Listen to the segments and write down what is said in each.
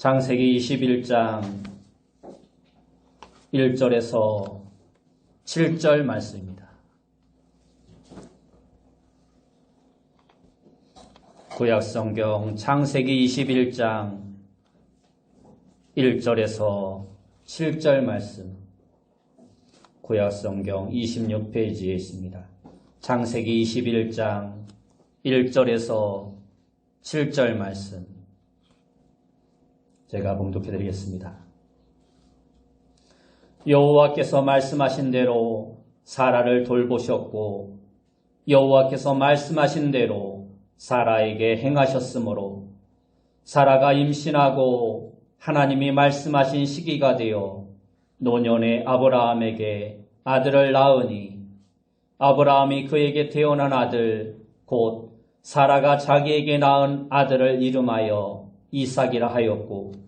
창세기 21장 1절에서 7절 말씀입니다. 구약성경 창세기 21장 1절에서 7절 말씀, 구약성경 26페이지에 있습니다. 창세기 21장 1절에서 7절 말씀 제가 봉독해 드리겠습니다. 여호와께서 말씀하신 대로 사라를 돌보셨고 여호와께서 말씀하신 대로 사라에게 행하셨으므로 사라가 임신하고 하나님이 말씀하신 시기가 되어 노년의 아브라함에게 아들을 낳으니 아브라함이 그에게 태어난 아들 곧 사라가 자기에게 낳은 아들을 이름하여 이삭이라 하였고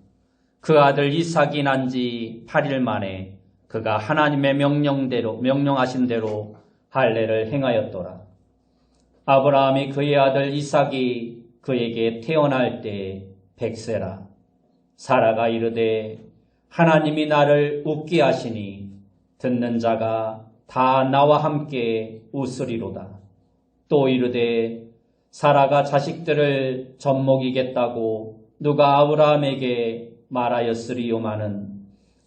그 아들 이삭이 난 지 8일 만에 그가 하나님의 명령하신 대로 할례를 행하였더라. 아브라함이 그의 아들 이삭이 그에게 태어날 때 100세라. 사라가 이르되 하나님이 나를 웃게 하시니 듣는 자가 다 나와 함께 웃으리로다. 또 이르되 사라가 자식들을 젖먹이겠다고 누가 아브라함에게 말하였으리요마는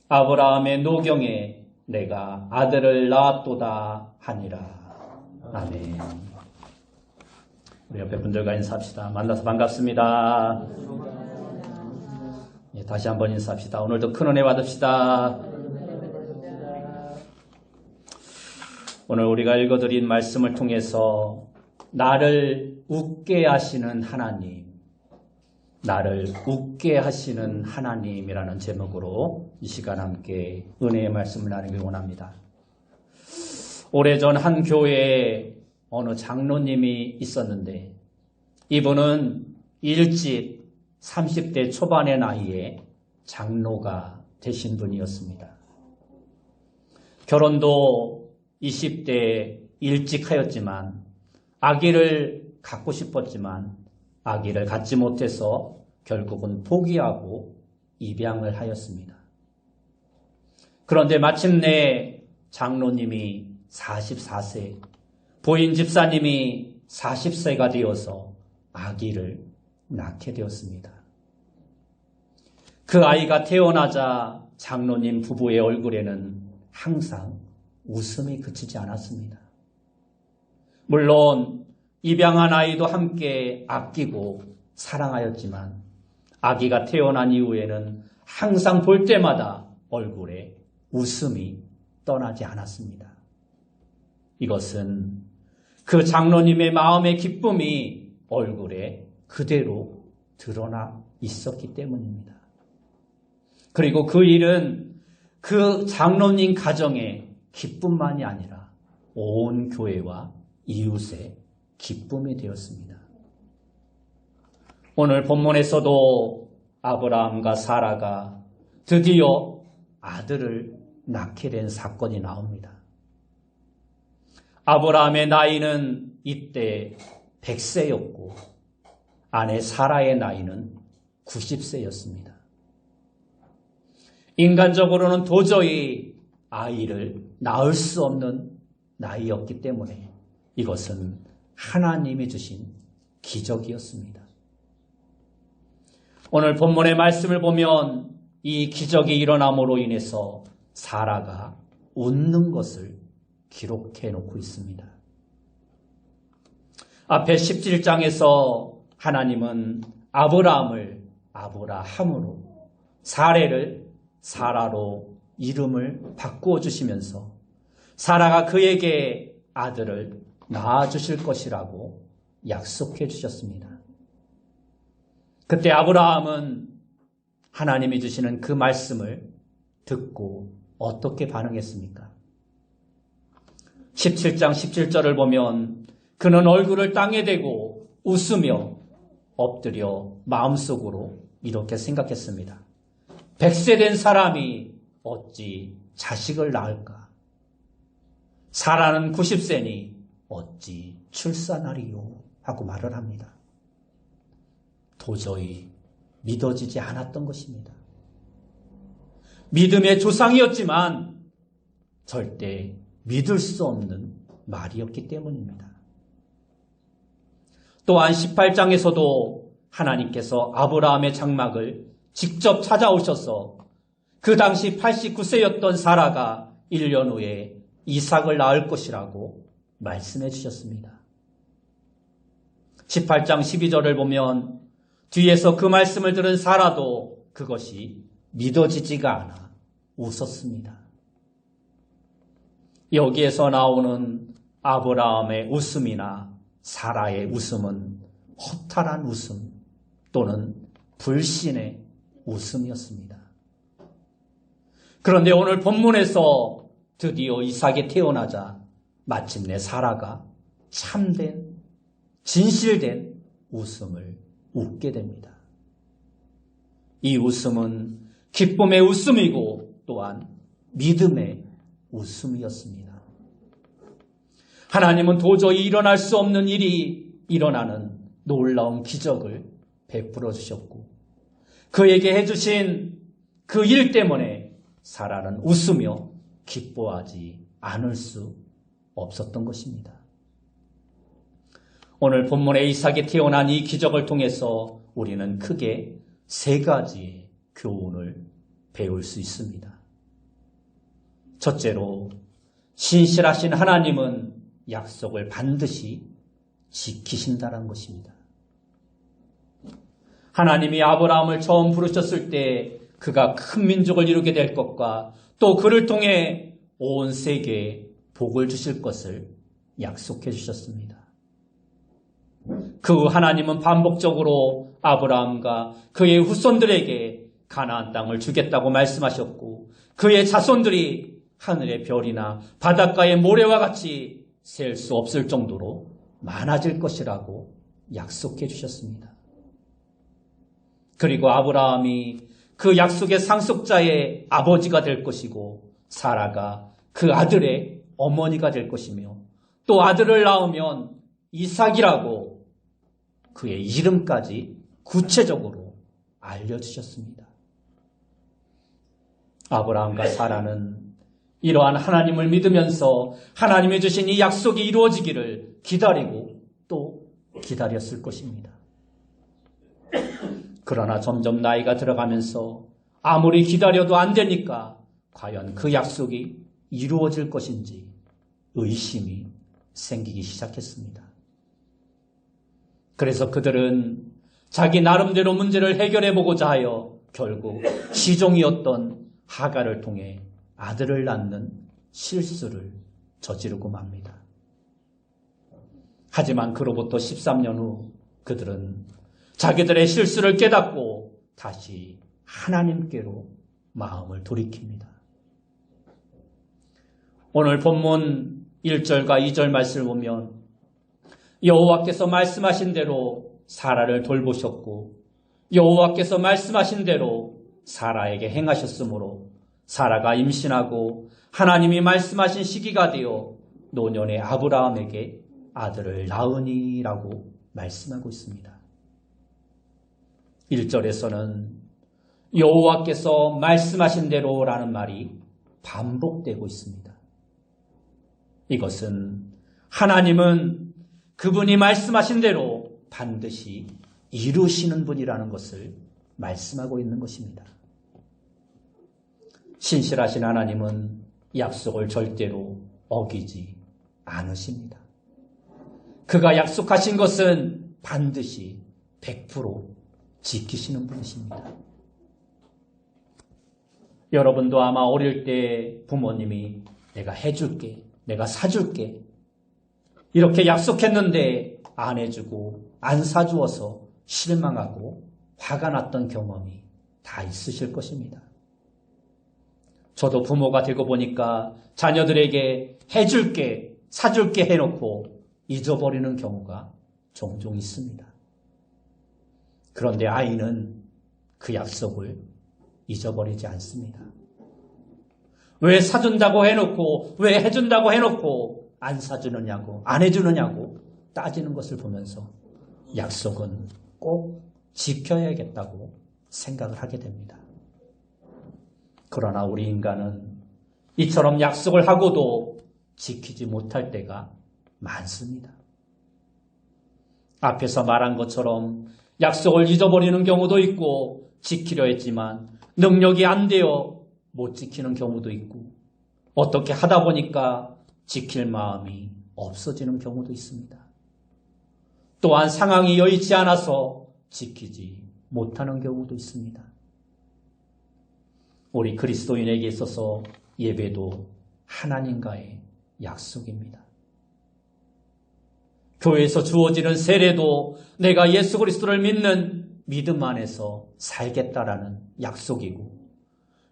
아브라함의 노경에 내가 아들을 낳았도다 하니라. 아멘. 우리 옆에 분들과 인사합시다. 만나서 반갑습니다. 다시 한번 인사합시다. 오늘도 큰 은혜 받읍시다. 오늘 우리가 읽어드린 말씀을 통해서 나를 웃게 하시는 하나님, 나를 웃게 하시는 하나님이라는 제목으로 이 시간 함께 은혜의 말씀을 나누기 원합니다. 오래전 한 교회에 어느 장로님이 있었는데 이분은 일찍 30대 초반의 나이에 장로가 되신 분이었습니다. 결혼도 20대 일찍 하였지만 아기를 갖고 싶었지만 아기를 갖지 못해서 결국은 포기하고 입양을 하였습니다. 그런데 마침내 장로님이 44세, 부인 집사님이 40세가 되어서 아기를 낳게 되었습니다. 그 아이가 태어나자 장로님 부부의 얼굴에는 항상 웃음이 그치지 않았습니다. 물론 입양한 아이도 함께 아끼고 사랑하였지만 아기가 태어난 이후에는 항상 볼 때마다 얼굴에 웃음이 떠나지 않았습니다. 이것은 그 장로님의 마음의 기쁨이 얼굴에 그대로 드러나 있었기 때문입니다. 그리고 그 일은 그 장로님 가정의 기쁨만이 아니라 온 교회와 이웃의 기쁨이 되었습니다. 오늘 본문에서도 아브라함과 사라가 드디어 아들을 낳게 된 사건이 나옵니다. 아브라함의 나이는 이때 100세였고 아내 사라의 나이는 90세였습니다. 인간적으로는 도저히 아이를 낳을 수 없는 나이였기 때문에 이것은 하나님이 주신 기적이었습니다. 오늘 본문의 말씀을 보면 이 기적이 일어남으로 인해서 사라가 웃는 것을 기록해 놓고 있습니다. 앞에 17장에서 하나님은 아브라함을 아브라함으로 사례를 사라로 이름을 바꾸어 주시면서 사라가 그에게 아들을 낳아주실 것이라고 약속해 주셨습니다. 그때 아브라함은 하나님이 주시는 그 말씀을 듣고 어떻게 반응했습니까? 17장 17절을 보면 그는 얼굴을 땅에 대고 웃으며 엎드려 마음속으로 이렇게 생각했습니다. 100세 된 사람이 어찌 자식을 낳을까? 사라는 90세니 어찌 출산하리요? 하고 말을 합니다. 도저히 믿어지지 않았던 것입니다. 믿음의 조상이었지만 절대 믿을 수 없는 말이었기 때문입니다. 또한 18장에서도 하나님께서 아브라함의 장막을 직접 찾아오셔서 그 당시 89세였던 사라가 1년 후에 이삭을 낳을 것이라고 말씀해 주셨습니다. 18장 12절을 보면 뒤에서 그 말씀을 들은 사라도 그것이 믿어지지가 않아 웃었습니다. 여기에서 나오는 아브라함의 웃음이나 사라의 웃음은 허탈한 웃음 또는 불신의 웃음이었습니다. 그런데 오늘 본문에서 드디어 이삭이 태어나자 마침내 사라가 참된 진실된 웃음을 웃게 됩니다. 이 웃음은 기쁨의 웃음이고 또한 믿음의 웃음이었습니다. 하나님은 도저히 일어날 수 없는 일이 일어나는 놀라운 기적을 베풀어 주셨고 그에게 해주신 그 일 때문에 사라는 웃으며 기뻐하지 않을 수 없었던 것입니다. 오늘 본문에 이삭이 태어난 이 기적을 통해서 우리는 크게 세 가지의 교훈을 배울 수 있습니다. 첫째로, 신실하신 하나님은 약속을 반드시 지키신다는 것입니다. 하나님이 아브라함을 처음 부르셨을 때 그가 큰 민족을 이루게 될 것과 또 그를 통해 온 세계에 복을 주실 것을 약속해 주셨습니다. 그 후 하나님은 반복적으로 아브라함과 그의 후손들에게 가나안 땅을 주겠다고 말씀하셨고 그의 자손들이 하늘의 별이나 바닷가의 모래와 같이 셀 수 없을 정도로 많아질 것이라고 약속해 주셨습니다. 그리고 아브라함이 그 약속의 상속자의 아버지가 될 것이고 사라가 그 아들의 어머니가 될 것이며 또 아들을 낳으면 이삭이라고 그의 이름까지 구체적으로 알려주셨습니다. 아브라함과 사라는 이러한 하나님을 믿으면서 하나님이 주신 이 약속이 이루어지기를 기다리고 또 기다렸을 것입니다. 그러나 점점 나이가 들어가면서 아무리 기다려도 안 되니까 과연 그 약속이 이루어질 것인지 의심이 생기기 시작했습니다. 그래서 그들은 자기 나름대로 문제를 해결해 보고자 하여 결국 시종이었던 하갈을 통해 아들을 낳는 실수를 저지르고 맙니다. 하지만 그로부터 13년 후 그들은 자기들의 실수를 깨닫고 다시 하나님께로 마음을 돌이킵니다. 오늘 본문 1절과 2절 말씀을 보면 여호와께서 말씀하신 대로 사라를 돌보셨고 여호와께서 말씀하신 대로 사라에게 행하셨으므로 사라가 임신하고 하나님이 말씀하신 시기가 되어 노년의 아브라함에게 아들을 낳으니라고 말씀하고 있습니다. 1절에서는 여호와께서 말씀하신 대로라는 말이 반복되고 있습니다. 이것은 하나님은 그분이 말씀하신 대로 반드시 이루시는 분이라는 것을 말씀하고 있는 것입니다. 신실하신 하나님은 약속을 절대로 어기지 않으십니다. 그가 약속하신 것은 반드시 100% 지키시는 분이십니다. 여러분도 아마 어릴 때 부모님이 내가 해줄게, 내가 사줄게 이렇게 약속했는데 안 해주고 안 사주어서 실망하고 화가 났던 경험이 다 있으실 것입니다. 저도 부모가 되고 보니까 자녀들에게 해줄게, 사줄게 해놓고 잊어버리는 경우가 종종 있습니다. 그런데 아이는 그 약속을 잊어버리지 않습니다. 왜 사준다고 해놓고, 왜 해준다고 해놓고 안 사주느냐고, 안 해주느냐고 따지는 것을 보면서 약속은 꼭 지켜야겠다고 생각을 하게 됩니다. 그러나 우리 인간은 이처럼 약속을 하고도 지키지 못할 때가 많습니다. 앞에서 말한 것처럼 약속을 잊어버리는 경우도 있고 지키려 했지만 능력이 안 되어 못 지키는 경우도 있고 어떻게 하다 보니까 지킬 마음이 없어지는 경우도 있습니다. 또한 상황이 여의치 않아서 지키지 못하는 경우도 있습니다. 우리 그리스도인에게 있어서 예배도 하나님과의 약속입니다. 교회에서 주어지는 세례도 내가 예수 그리스도를 믿는 믿음 안에서 살겠다라는 약속이고,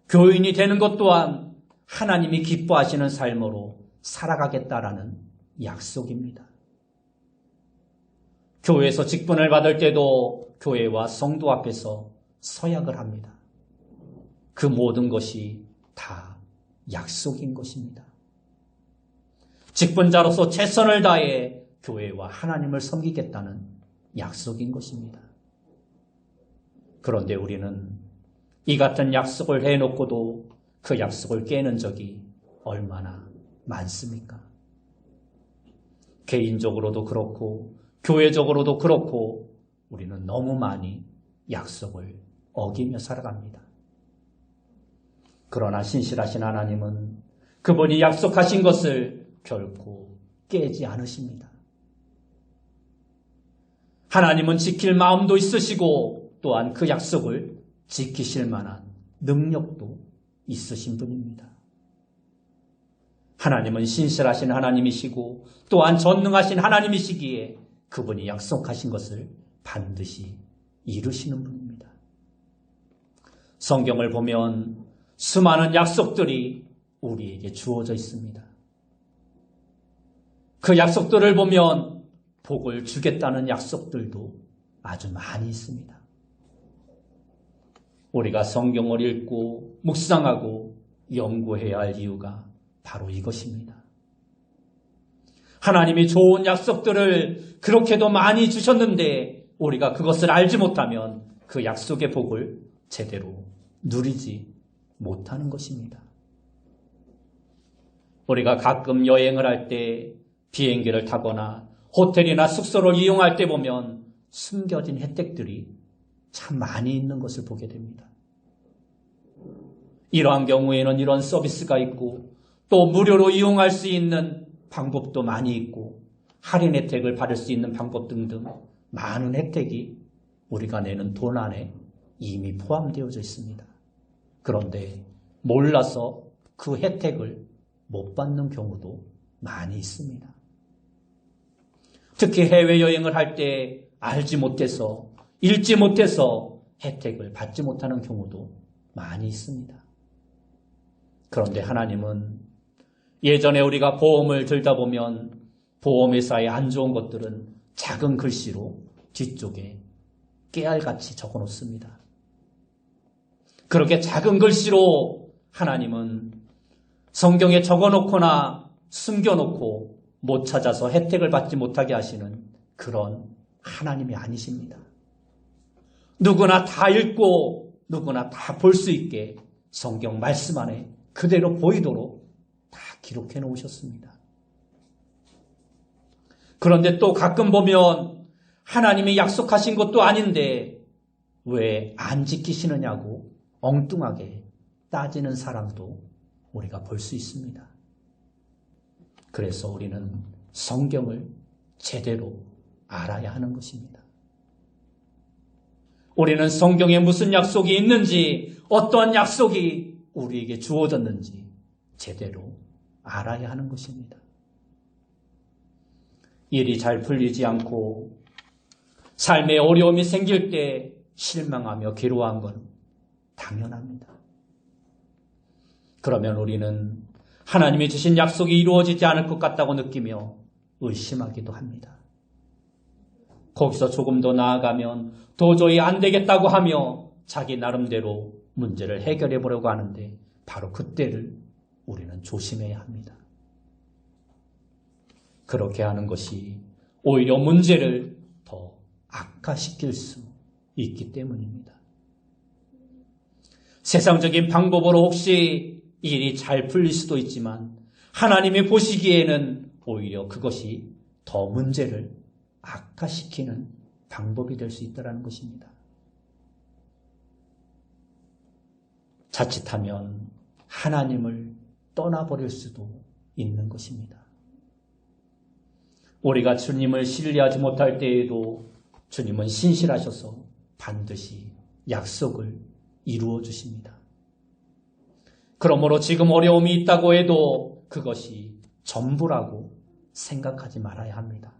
교인이 되는 것 또한 하나님이 기뻐하시는 삶으로 살아가겠다라는 약속입니다. 교회에서 직분을 받을 때도 교회와 성도 앞에서 서약을 합니다. 그 모든 것이 다 약속인 것입니다. 직분자로서 최선을 다해 교회와 하나님을 섬기겠다는 약속인 것입니다. 그런데 우리는 이 같은 약속을 해놓고도 그 약속을 깨는 적이 얼마나 많습니까? 개인적으로도 그렇고 교회적으로도 그렇고 우리는 너무 많이 약속을 어기며 살아갑니다. 그러나 신실하신 하나님은 그분이 약속하신 것을 결코 깨지 않으십니다. 하나님은 지킬 마음도 있으시고 또한 그 약속을 지키실 만한 능력도 있으신 분입니다. 하나님은 신실하신 하나님이시고 또한 전능하신 하나님이시기에 그분이 약속하신 것을 반드시 이루시는 분입니다. 성경을 보면 수많은 약속들이 우리에게 주어져 있습니다. 그 약속들을 보면 복을 주겠다는 약속들도 아주 많이 있습니다. 우리가 성경을 읽고 묵상하고 연구해야 할 이유가 바로 이것입니다. 하나님이 좋은 약속들을 그렇게도 많이 주셨는데 우리가 그것을 알지 못하면 그 약속의 복을 제대로 누리지 못하는 것입니다. 우리가 가끔 여행을 할 때 비행기를 타거나 호텔이나 숙소를 이용할 때 보면 숨겨진 혜택들이 참 많이 있는 것을 보게 됩니다. 이러한 경우에는 이런 서비스가 있고 또 무료로 이용할 수 있는 방법도 많이 있고 할인 혜택을 받을 수 있는 방법 등등 많은 혜택이 우리가 내는 돈 안에 이미 포함되어져 있습니다. 그런데 몰라서 그 혜택을 못 받는 경우도 많이 있습니다. 특히 해외여행을 할 때 알지 못해서 읽지 못해서 혜택을 받지 못하는 경우도 많이 있습니다. 그런데 하나님은 예전에 우리가 보험을 들다 보면 보험회사의 안 좋은 것들은 작은 글씨로 뒤쪽에 깨알같이 적어 놓습니다. 그렇게 작은 글씨로 하나님은 성경에 적어 놓거나 숨겨 놓고 못 찾아서 혜택을 받지 못하게 하시는 그런 하나님이 아니십니다. 누구나 다 읽고 누구나 다 볼 수 있게 성경 말씀 안에 그대로 보이도록 다 기록해 놓으셨습니다. 그런데 또 가끔 보면 하나님이 약속하신 것도 아닌데 왜 안 지키시느냐고 엉뚱하게 따지는 사람도 우리가 볼 수 있습니다. 그래서 우리는 성경을 제대로 알아야 하는 것입니다. 우리는 성경에 무슨 약속이 있는지, 어떤 약속이 우리에게 주어졌는지 제대로 알아야 하는 것입니다. 일이 잘 풀리지 않고 삶에 어려움이 생길 때 실망하며 괴로워한 건 당연합니다. 그러면 우리는 하나님이 주신 약속이 이루어지지 않을 것 같다고 느끼며 의심하기도 합니다. 거기서 조금 더 나아가면 도저히 안 되겠다고 하며 자기 나름대로 문제를 해결해 보려고 하는데 바로 그때를 우리는 조심해야 합니다. 그렇게 하는 것이 오히려 문제를 더 악화시킬 수 있기 때문입니다. 세상적인 방법으로 혹시 일이 잘 풀릴 수도 있지만 하나님이 보시기에는 오히려 그것이 더 문제를 악화시키는 방법이 될 수 있다는 것입니다. 자칫하면 하나님을 떠나버릴 수도 있는 것입니다. 우리가 주님을 신뢰하지 못할 때에도 주님은 신실하셔서 반드시 약속을 이루어 주십니다. 그러므로 지금 어려움이 있다고 해도 그것이 전부라고 생각하지 말아야 합니다.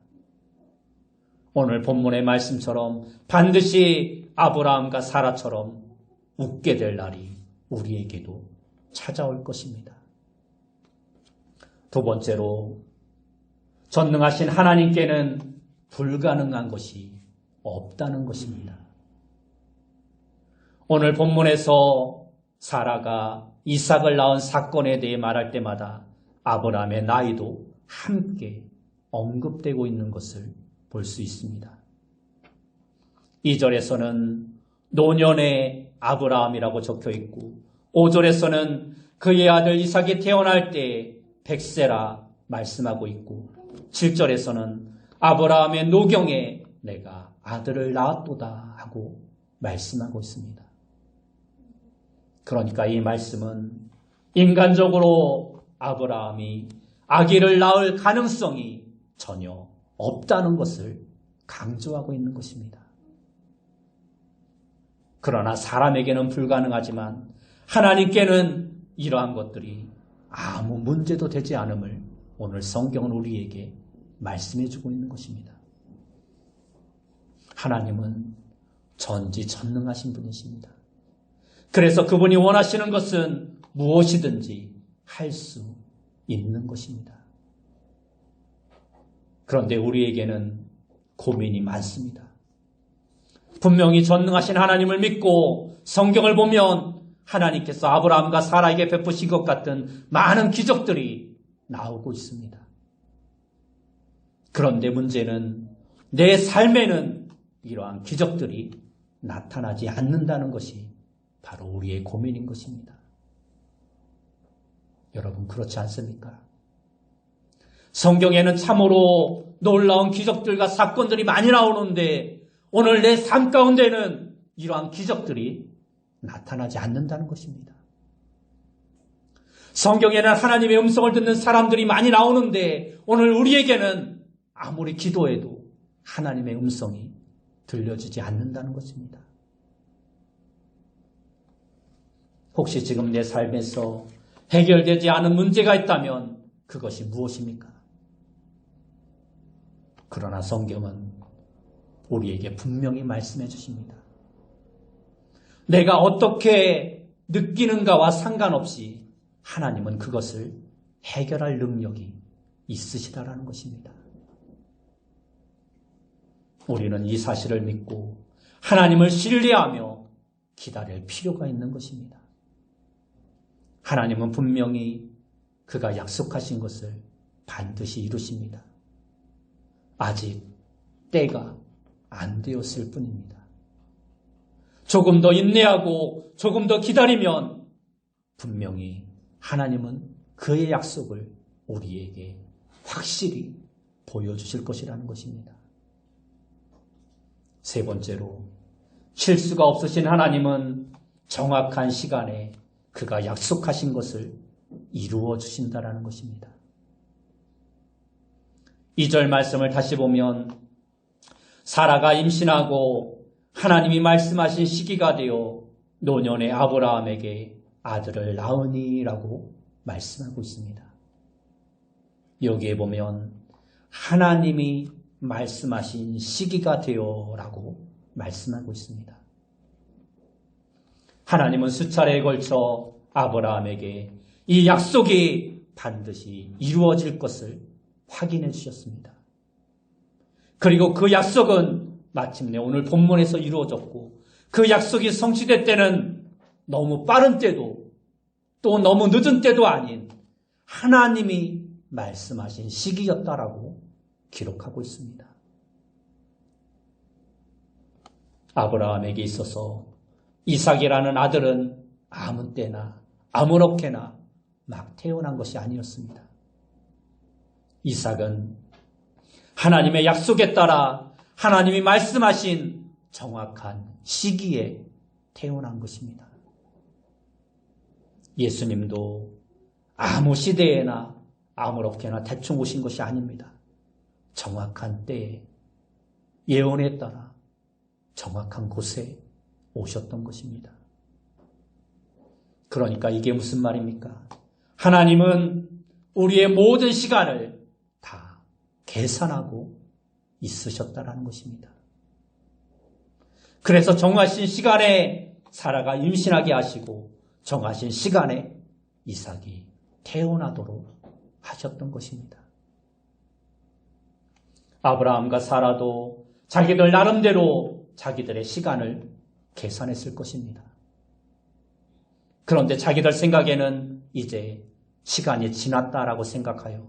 오늘 본문의 말씀처럼 반드시 아브라함과 사라처럼 웃게 될 날이 우리에게도 찾아올 것입니다. 두 번째로, 전능하신 하나님께는 불가능한 것이 없다는 것입니다. 오늘 본문에서 사라가 이삭을 낳은 사건에 대해 말할 때마다 아브라함의 나이도 함께 언급되고 있는 것을 볼 수 있습니다. 2절에서는 노년의 아브라함이라고 적혀 있고 5절에서는 그의 아들 이삭이 태어날 때 백세라 말씀하고 있고 7절에서는 아브라함의 노경에 내가 아들을 낳았도다 하고 말씀하고 있습니다. 그러니까 이 말씀은 인간적으로 아브라함이 아기를 낳을 가능성이 전혀 없다는 것을 강조하고 있는 것입니다. 그러나 사람에게는 불가능하지만 하나님께는 이러한 것들이 아무 문제도 되지 않음을 오늘 성경은 우리에게 말씀해주고 있는 것입니다. 하나님은 전지전능하신 분이십니다. 그래서 그분이 원하시는 것은 무엇이든지 할 수 있는 것입니다. 그런데 우리에게는 고민이 많습니다. 분명히 전능하신 하나님을 믿고 성경을 보면 하나님께서 아브라함과 사라에게 베푸신 것 같은 많은 기적들이 나오고 있습니다. 그런데 문제는 내 삶에는 이러한 기적들이 나타나지 않는다는 것이 바로 우리의 고민인 것입니다. 여러분, 그렇지 않습니까? 성경에는 참으로 놀라운 기적들과 사건들이 많이 나오는데 오늘 내 삶 가운데는 이러한 기적들이 나타나지 않는다는 것입니다. 성경에는 하나님의 음성을 듣는 사람들이 많이 나오는데 오늘 우리에게는 아무리 기도해도 하나님의 음성이 들려지지 않는다는 것입니다. 혹시 지금 내 삶에서 해결되지 않은 문제가 있다면 그것이 무엇입니까? 그러나 성경은 우리에게 분명히 말씀해 주십니다. 내가 어떻게 느끼는가와 상관없이 하나님은 그것을 해결할 능력이 있으시다라는 것입니다. 우리는 이 사실을 믿고 하나님을 신뢰하며 기다릴 필요가 있는 것입니다. 하나님은 분명히 그가 약속하신 것을 반드시 이루십니다. 아직 때가 안 되었을 뿐입니다. 조금 더 인내하고 조금 더 기다리면 분명히 하나님은 그의 약속을 우리에게 확실히 보여주실 것이라는 것입니다. 세 번째로, 실수가 없으신 하나님은 정확한 시간에 그가 약속하신 것을 이루어 주신다라는 것입니다. 2절 말씀을 다시 보면 사라가 임신하고 하나님이 말씀하신 시기가 되어 노년의 아브라함에게 아들을 낳으니라고 말씀하고 있습니다. 여기에 보면 하나님이 말씀하신 시기가 되어라고 말씀하고 있습니다. 하나님은 수차례에 걸쳐 아브라함에게 이 약속이 반드시 이루어질 것을 확인해 주셨습니다. 그리고 그 약속은 마침내 오늘 본문에서 이루어졌고 그 약속이 성취될 때는 너무 빠른 때도 또 너무 늦은 때도 아닌 하나님이 말씀하신 시기였다라고 기록하고 있습니다. 아브라함에게 있어서 이삭이라는 아들은 아무 때나 아무렇게나 막 태어난 것이 아니었습니다. 이삭은 하나님의 약속에 따라 하나님이 말씀하신 정확한 시기에 태어난 것입니다. 예수님도 아무 시대에나 아무렇게나 대충 오신 것이 아닙니다. 정확한 때에 예언에 따라 정확한 곳에 오셨던 것입니다. 그러니까 이게 무슨 말입니까? 하나님은 우리의 모든 시간을 다 계산하고 있으셨다라는 것입니다. 그래서 정하신 시간에 사라가 임신하게 하시고 정하신 시간에 이삭이 태어나도록 하셨던 것입니다. 아브라함과 사라도 자기들 나름대로 자기들의 시간을 계산했을 것입니다. 그런데 자기들 생각에는 이제 시간이 지났다라고 생각하여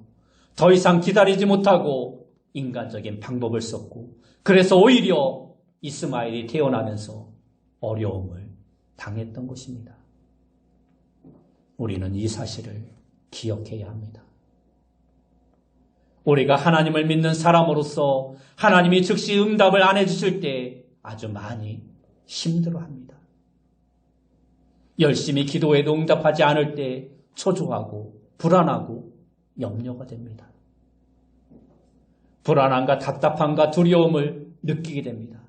더 이상 기다리지 못하고 인간적인 방법을 썼고, 그래서 오히려 이스마엘이 태어나면서 어려움을 당했던 것입니다. 우리는 이 사실을 기억해야 합니다. 우리가 하나님을 믿는 사람으로서 하나님이 즉시 응답을 안 해주실 때 아주 많이 힘들어합니다. 열심히 기도해도 응답하지 않을 때 초조하고 불안하고 염려가 됩니다. 불안함과 답답함과 두려움을 느끼게 됩니다.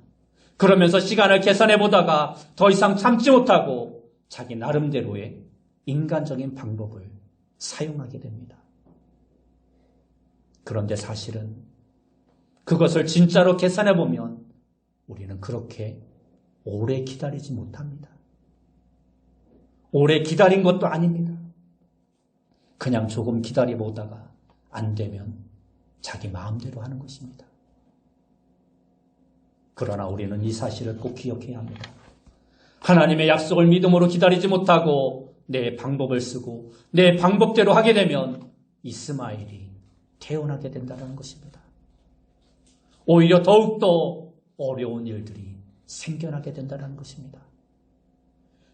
그러면서 시간을 계산해 보다가 더 이상 참지 못하고 자기 나름대로의 인간적인 방법을 사용하게 됩니다. 그런데 사실은 그것을 진짜로 계산해 보면 우리는 그렇게 오래 기다리지 못합니다. 오래 기다린 것도 아닙니다. 그냥 조금 기다려보다가 안 되면 자기 마음대로 하는 것입니다. 그러나 우리는 이 사실을 꼭 기억해야 합니다. 하나님의 약속을 믿음으로 기다리지 못하고 내 방법을 쓰고 내 방법대로 하게 되면 이스마엘이 태어나게 된다는 것입니다. 오히려 더욱더 어려운 일들이 생겨나게 된다는 것입니다.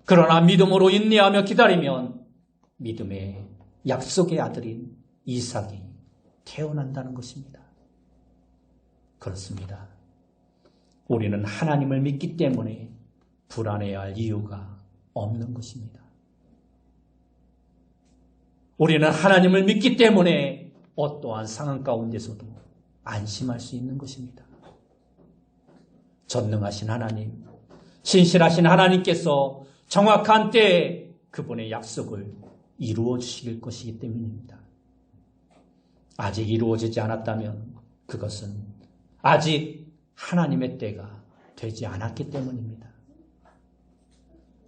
그러나 믿음으로 인내하며 기다리면 믿음의 약속의 아들인 이삭이 태어난다는 것입니다. 그렇습니다. 우리는 하나님을 믿기 때문에 불안해야 할 이유가 없는 것입니다. 우리는 하나님을 믿기 때문에 어떠한 상황 가운데서도 안심할 수 있는 것입니다. 전능하신 하나님, 신실하신 하나님께서 정확한 때에 그분의 약속을 이루어 주실 것이기 때문입니다. 아직 이루어지지 않았다면 그것은 아직 하나님의 때가 되지 않았기 때문입니다.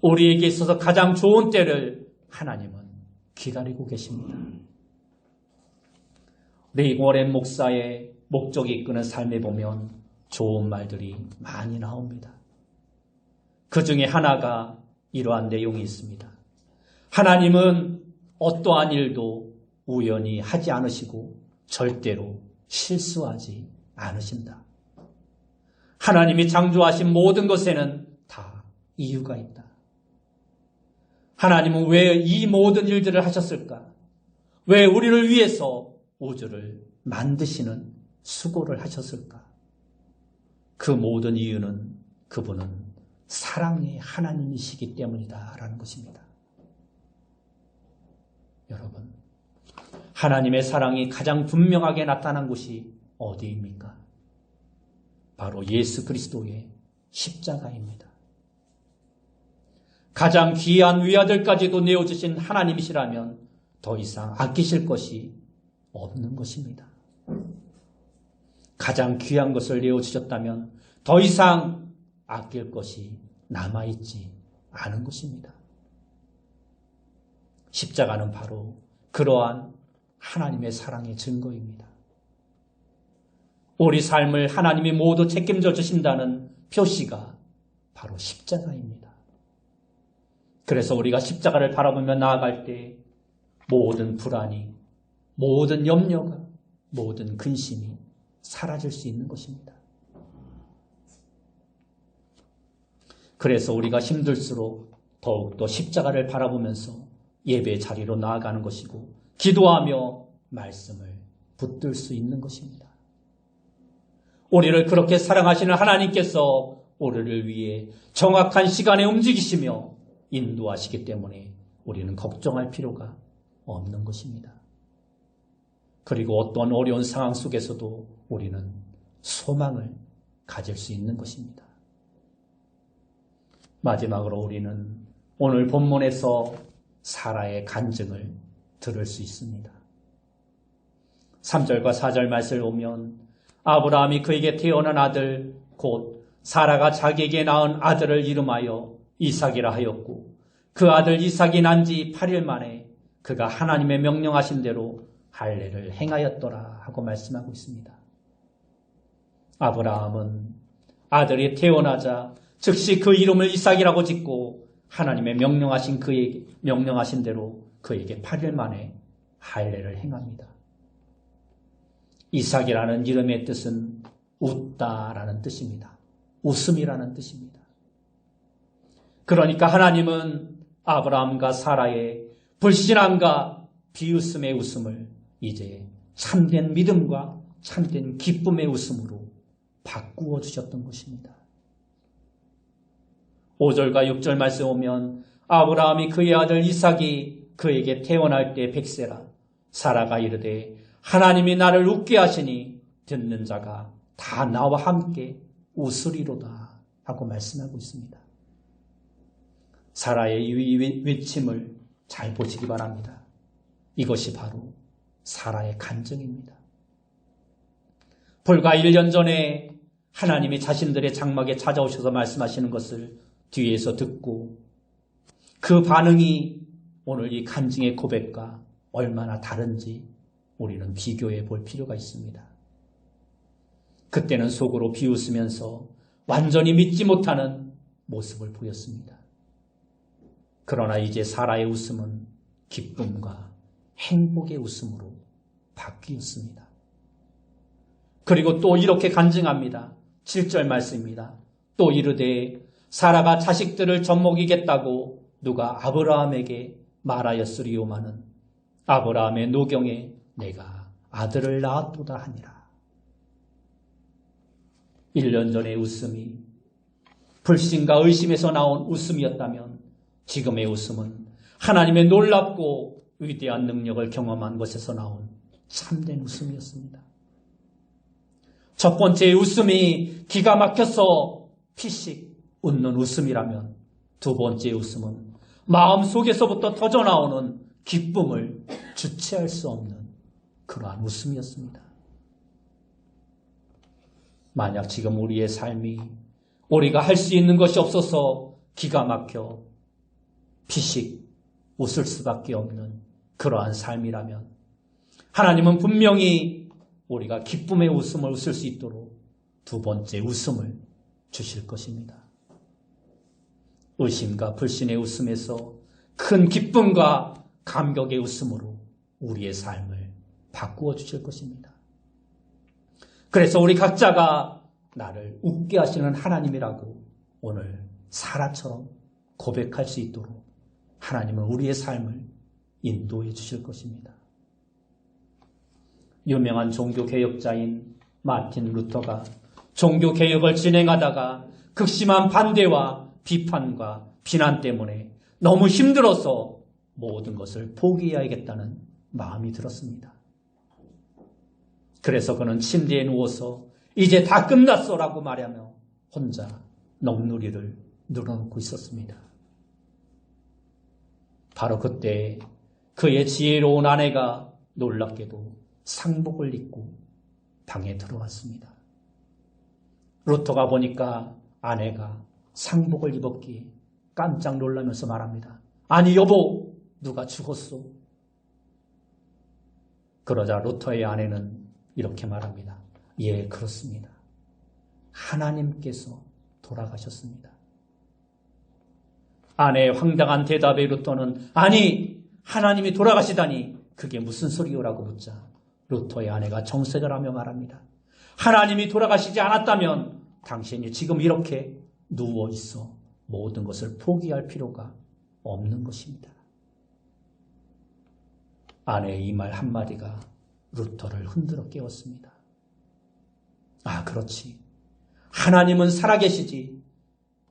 우리에게 있어서 가장 좋은 때를 하나님은 기다리고 계십니다. 레이 워렌 목사의 목적이 이끄는 삶에 보면 좋은 말들이 많이 나옵니다. 그 중에 하나가 이러한 내용이 있습니다. 하나님은 어떠한 일도 우연히 하지 않으시고 절대로 실수하지 않으신다. 하나님이 창조하신 모든 것에는 다 이유가 있다. 하나님은 왜 이 모든 일들을 하셨을까? 왜 우리를 위해서 우주를 만드시는 수고를 하셨을까? 그 모든 이유는 그분은 사랑의 하나님이시기 때문이다라는 것입니다. 여러분, 하나님의 사랑이 가장 분명하게 나타난 곳이 어디입니까? 바로 예수 그리스도의 십자가입니다. 가장 귀한 위아들까지도 내어주신 하나님이시라면 더 이상 아끼실 것이 없는 것입니다. 가장 귀한 것을 내어주셨다면 더 이상 아낄 것이 남아있지 않은 것입니다. 십자가는 바로 그러한 하나님의 사랑의 증거입니다. 우리 삶을 하나님이 모두 책임져 주신다는 표시가 바로 십자가입니다. 그래서 우리가 십자가를 바라보며 나아갈 때 모든 불안이, 모든 염려가, 모든 근심이 사라질 수 있는 것입니다. 그래서 우리가 힘들수록 더욱더 십자가를 바라보면서 예배 자리로 나아가는 것이고 기도하며 말씀을 붙들 수 있는 것입니다. 우리를 그렇게 사랑하시는 하나님께서 우리를 위해 정확한 시간에 움직이시며 인도하시기 때문에 우리는 걱정할 필요가 없는 것입니다. 그리고 어떤 어려운 상황 속에서도 우리는 소망을 가질 수 있는 것입니다. 마지막으로 우리는 오늘 본문에서 사라의 간증을 들을 수 있습니다. 3절과 4절 말씀을 보면 아브라함이 그에게 태어난 아들 곧 사라가 자기에게 낳은 아들을 이름하여 이삭이라 하였고 그 아들 이삭이 난 지 8일 만에 그가 하나님의 명령하신 대로 할례를 행하였더라 하고 말씀하고 있습니다. 아브라함은 아들이 태어나자 즉시 그 이름을 이삭이라고 짓고 하나님의 명령하신 대로 그에게 8일 만에 할례를 행합니다. 이삭이라는 이름의 뜻은 웃다라는 뜻입니다. 웃음이라는 뜻입니다. 그러니까 하나님은 아브라함과 사라의 불신함과 비웃음의 웃음을 이제 참된 믿음과 참된 기쁨의 웃음으로 바꾸어 주셨던 것입니다. 5절과 6절 말씀 오면 아브라함이 그의 아들 이삭이 그에게 태어날 때 100세라 사라가 이르되 하나님이 나를 웃게 하시니 듣는 자가 다 나와 함께 웃으리로다 하고 말씀하고 있습니다. 사라의 이 외침을 잘 보시기 바랍니다. 이것이 바로 사라의 간증입니다. 불과 1년 전에 하나님이 자신들의 장막에 찾아오셔서 말씀하시는 것을 뒤에서 듣고 그 반응이 오늘 이 간증의 고백과 얼마나 다른지 우리는 비교해 볼 필요가 있습니다. 그때는 속으로 비웃으면서 완전히 믿지 못하는 모습을 보였습니다. 그러나 이제 사라의 웃음은 기쁨과 행복의 웃음으로 바뀌었습니다. 그리고 또 이렇게 간증합니다. 7절 말씀입니다. 또 이르되 사라가 자식들을 젖먹이겠다고 누가 아브라함에게 말하였으리오마는 아브라함의 노경에 내가 아들을 낳았도다 하니라. 1년 전의 웃음이 불신과 의심에서 나온 웃음이었다면 지금의 웃음은 하나님의 놀랍고 위대한 능력을 경험한 것에서 나온 참된 웃음이었습니다. 첫 번째의 웃음이 기가 막혀서 피식 웃는 웃음이라면 두 번째의 웃음은 마음속에서부터 터져나오는 기쁨을 주체할 수 없는 그러한 웃음이었습니다. 만약 지금 우리의 삶이 우리가 할 수 있는 것이 없어서 기가 막혀 피식 웃을 수밖에 없는 그러한 삶이라면 하나님은 분명히 우리가 기쁨의 웃음을 웃을 수 있도록 두 번째 웃음을 주실 것입니다. 의심과 불신의 웃음에서 큰 기쁨과 감격의 웃음으로 우리의 삶을 바꾸어 주실 것입니다. 그래서 우리 각자가 나를 웃게 하시는 하나님이라고 오늘 사라처럼 고백할 수 있도록 하나님은 우리의 삶을 인도해 주실 것입니다. 유명한 종교개혁자인 마틴 루터가 종교개혁을 진행하다가 극심한 반대와 비판과 비난 때문에 너무 힘들어서 모든 것을 포기해야겠다는 마음이 들었습니다. 그래서 그는 침대에 누워서 이제 다 끝났어라고 말하며 혼자 넋누리를 눌러놓고 있었습니다. 바로 그때 그의 지혜로운 아내가 놀랍게도 상복을 입고 방에 들어왔습니다. 루터가 보니까 아내가 상복을 입었기에 깜짝 놀라면서 말합니다. 아니 여보, 누가 죽었소? 그러자 루터의 아내는 이렇게 말합니다. 예, 그렇습니다. 하나님께서 돌아가셨습니다. 아내의 황당한 대답에 루터는 아니, 하나님이 돌아가시다니 그게 무슨 소리요라고 묻자 루터의 아내가 정색을 하며 말합니다. 하나님이 돌아가시지 않았다면 당신이 지금 이렇게 누워있어 모든 것을 포기할 필요가 없는 것입니다. 아내의 이 말 한마디가 루터를 흔들어 깨웠습니다. 아, 그렇지. 하나님은 살아계시지.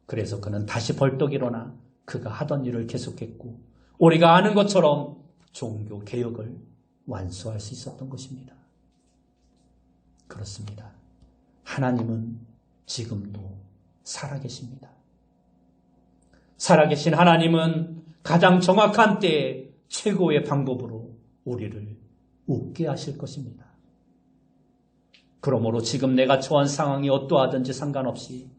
그래서 그는 다시 벌떡 일어나 그가 하던 일을 계속했고 우리가 아는 것처럼 종교 개혁을 완수할 수 있었던 것입니다. 그렇습니다. 하나님은 지금도 살아계십니다. 살아계신 하나님은 가장 정확한 때에 최고의 방법으로 우리를 웃게 하실 것입니다. 그러므로 지금 내가 처한 상황이 어떠하든지 상관없이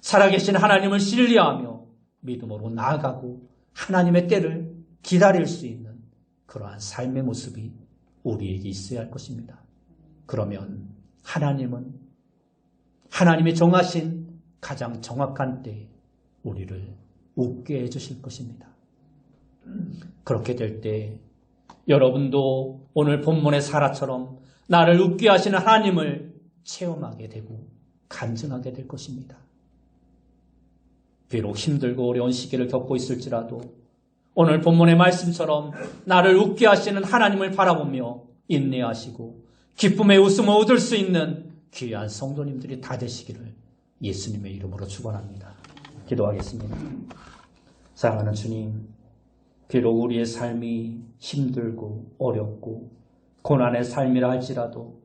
살아계신 하나님을 신뢰하며 믿음으로 나아가고 하나님의 때를 기다릴 수 있는 그러한 삶의 모습이 우리에게 있어야 할 것입니다. 그러면 하나님은 하나님이 정하신 가장 정확한 때에 우리를 웃게 해주실 것입니다. 그렇게 될 때 여러분도 오늘 본문의 사라처럼 나를 웃게 하시는 하나님을 체험하게 되고 간증하게 될 것입니다. 비록 힘들고 어려운 시기를 겪고 있을지라도 오늘 본문의 말씀처럼 나를 웃게 하시는 하나님을 바라보며 인내하시고 기쁨의 웃음을 얻을 수 있는 귀한 성도님들이 다 되시기를 예수님의 이름으로 축원합니다. 기도하겠습니다. 사랑하는 주님, 비록 우리의 삶이 힘들고 어렵고 고난의 삶이라 할지라도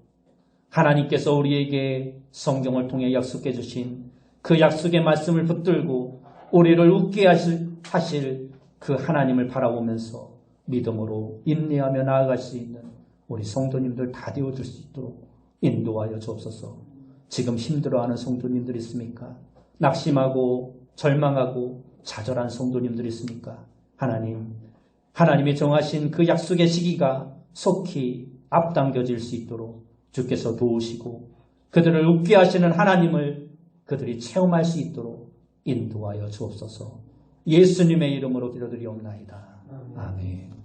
하나님께서 우리에게 성경을 통해 약속해 주신 그 약속의 말씀을 붙들고 우리를 웃게 하실 그 하나님을 바라보면서 믿음으로 인내하며 나아갈 수 있는 우리 성도님들 다 되어줄 수 있도록 인도하여 주옵소서. 지금 힘들어하는 성도님들 있습니까? 낙심하고 절망하고 좌절한 성도님들 있습니까? 하나님이 정하신 그 약속의 시기가 속히 앞당겨질 수 있도록 주께서 도우시고 그들을 웃게 하시는 하나님을 그들이 체험할 수 있도록 인도하여 주옵소서. 예수님의 이름으로 기도드리옵나이다. 아멘.